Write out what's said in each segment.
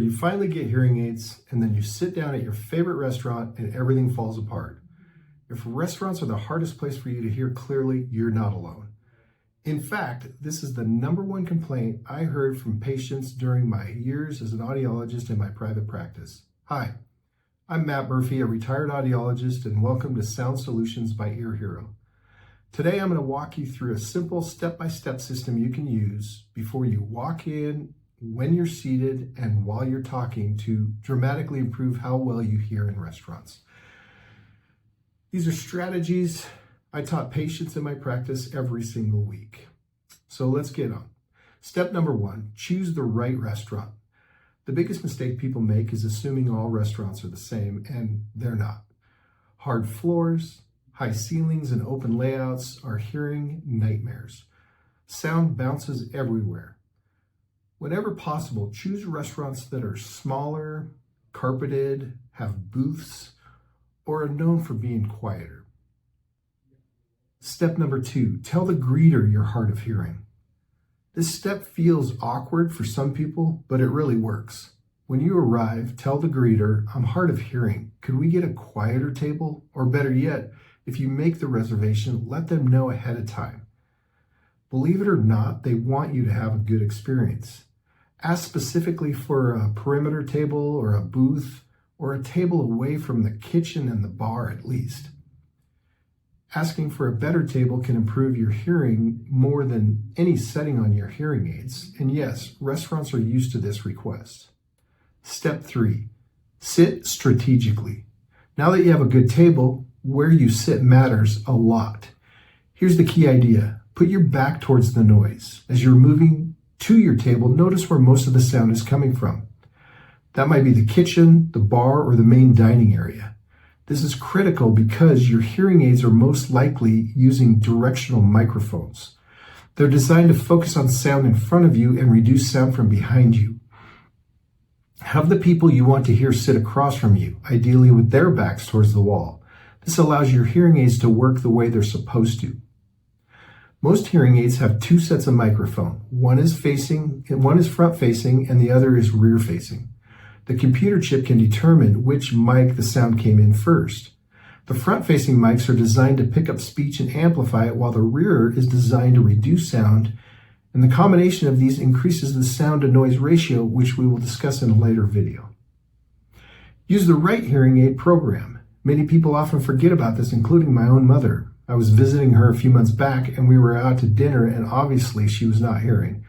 You finally get hearing aids, and then you sit down at your favorite restaurant and everything falls apart. If restaurants are the hardest place for you to hear clearly, you're not alone. In fact, this is the #1 complaint I heard from patients during my years as an audiologist in my private practice. Hi, I'm Matt Murphy, a retired audiologist, and welcome to Sound Solutions by earHero. Today I'm going to walk you through a simple step-by-step system you can use before you walk in, when you're seated, and while you're talking to dramatically improve how well you hear in restaurants. These are strategies I taught patients in my practice every single week. So let's get on. Step #1, choose the right restaurant. The biggest mistake people make is assuming all restaurants are the same, and they're not. Hard floors, high ceilings, and open layouts are hearing nightmares. Sound bounces everywhere. Whenever possible, choose restaurants that are smaller, carpeted, have booths, or are known for being quieter. Step #2, tell the greeter you're hard of hearing. This step feels awkward for some people, but it really works. When you arrive, tell the greeter, "I'm hard of hearing. Could we get a quieter table?" Or better yet, if you make the reservation, let them know ahead of time. Believe it or not, they want you to have a good experience. Ask specifically for a perimeter table or a booth or a table away from the kitchen and the bar at least. Asking for a better table can improve your hearing more than any setting on your hearing aids. And yes, restaurants are used to this request. Step 3, sit strategically. Now that you have a good table, where you sit matters a lot. Here's the key idea. Put your back towards the noise. As you're moving to your table, notice where most of the sound is coming from. That might be the kitchen, the bar, or the main dining area. This is critical because your hearing aids are most likely using directional microphones. They're designed to focus on sound in front of you and reduce sound from behind you. Have the people you want to hear sit across from you, ideally with their backs towards the wall. This allows your hearing aids to work the way they're supposed to. Most hearing aids have 2 sets of microphone. One is front facing and the other is rear facing. The computer chip can determine which mic the sound came in first. The front facing mics are designed to pick up speech and amplify it, while the rear is designed to reduce sound, and the combination of these increases the sound to noise ratio, which we will discuss in a later video. Use the right hearing aid program. Many people often forget about this, including my own mother. I was visiting her a few months back and we were out to dinner, and obviously she was not hearing.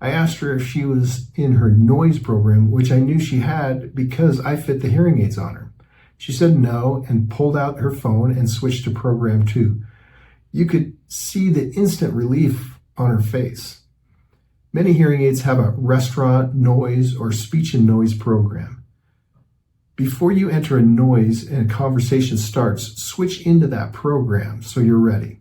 I asked her if she was in her noise program, which I knew she had because I fit the hearing aids on her. She said no and pulled out her phone and switched to program 2. You could see the instant relief on her face. Many hearing aids have a restaurant, noise, or speech and noise program. Before you enter a noise and a conversation starts, switch into that program so you're ready.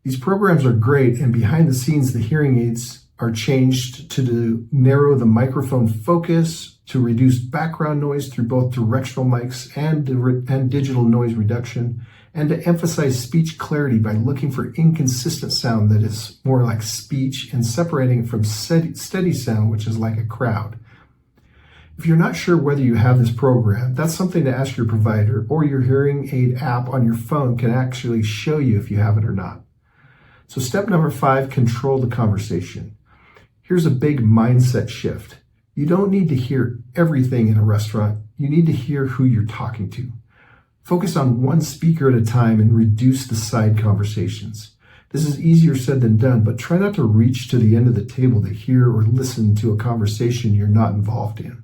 These programs are great, and behind the scenes, the hearing aids are changed to narrow the microphone focus, to reduce background noise through both directional mics and digital noise reduction, and to emphasize speech clarity by looking for inconsistent sound that is more like speech and separating it from steady sound, which is like a crowd. If you're not sure whether you have this program, that's something to ask your provider, or your hearing aid app on your phone can actually show you if you have it or not. So step #5, control the conversation. Here's a big mindset shift. You don't need to hear everything in a restaurant. You need to hear who you're talking to. Focus on one speaker at a time and reduce the side conversations. This is easier said than done, but try not to reach to the end of the table to hear or listen to a conversation you're not involved in.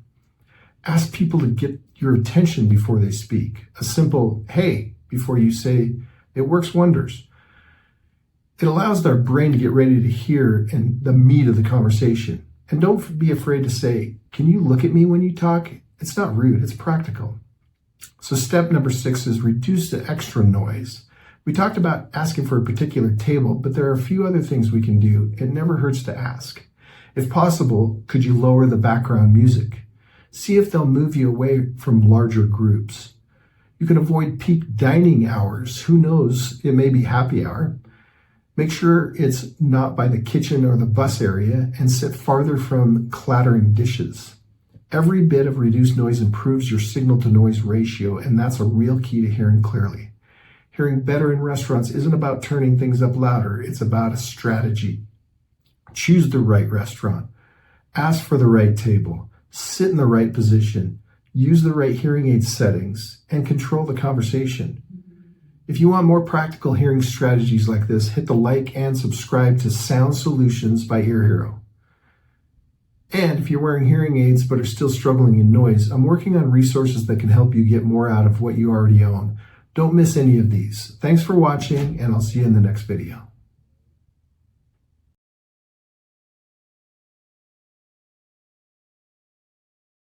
Ask people to get your attention before they speak. A simple "hey" before you say it works wonders. It allows their brain to get ready to hear and the meat of the conversation. And don't be afraid to say, "Can you look at me when you talk?" It's not rude, it's practical. So step #6 is reduce the extra noise. We talked about asking for a particular table, but there are a few other things we can do. It never hurts to ask. If possible, could you lower the background music? See if they'll move you away from larger groups. You can avoid peak dining hours. Who knows, it may be happy hour. Make sure it's not by the kitchen or the bus area, and sit farther from clattering dishes. Every bit of reduced noise improves your signal-to-noise ratio, and that's a real key to hearing clearly. Hearing better in restaurants isn't about turning things up louder, it's about a strategy. Choose the right restaurant, ask for the right table, sit in the right position, use the right hearing aid settings, and control the conversation. If you want more practical hearing strategies like this, hit the like and subscribe to Sound Solutions by earHero. And if you're wearing hearing aids but are still struggling in noise, I'm working on resources that can help you get more out of what you already own. Don't miss any of these. Thanks for watching, and I'll see you in the next video.